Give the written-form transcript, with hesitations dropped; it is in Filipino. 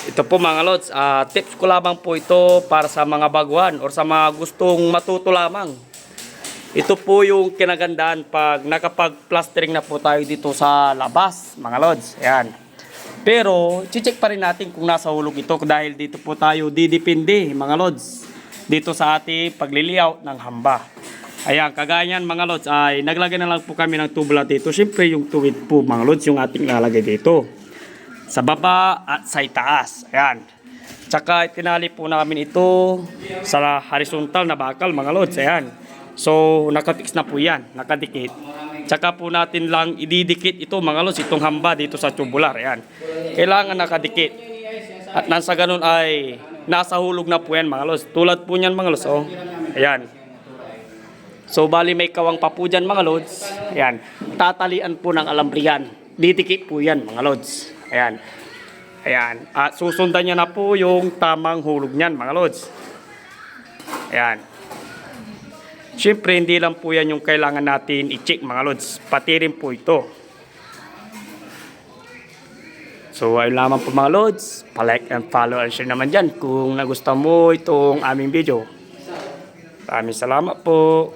Ito po mga lods, tips ko lamang po ito para sa mga baguhan or sa mga gustong matuto lamang. Ito po yung kinagandaan pag nakapag-plastering na po tayo dito sa labas, mga lods. Ayan. Pero, check pa rin natin kung nasa hulog ito dahil dito po tayo didepende, mga lods, dito sa ating pagliliyaw ng hamba. Ayan, kaganyan mga lods, ay naglagay na lang po kami ng tubular dito. Siyempre, yung tuwid po, mga lods, yung ating lalagay dito. Sa baba at sa itaas. Ayan. Tsaka tinali po namin ito sa horizontal na bakal, mga lods. Ayan. So, nakafix na po yan. Nakadikit. Tsaka po natin lang ididikit ito, mga lods, itong hamba dito sa tubular. Ayan. Kailangan nakadikit. At nasa ganun ay nasa hulog na po yan, mga lods. Tulad po niyan, mga lods. Oh. Ayan. So, bali may kawang pa po dyan, mga lods. Ayan. Tatalian po ng alambriyan. Didikit po yan, mga lods. Ayan. Ayan. At susundan niya na po yung tamang hulog niyan, mga lods. Ayan. Siyempre, hindi lang po yan yung kailangan natin i-check, mga lods. Pati rin po ito. So, ayun lamang po, mga lods. Pa-like and follow and share naman dyan kung nagustuhan mo itong aming video. Maraming salamat po.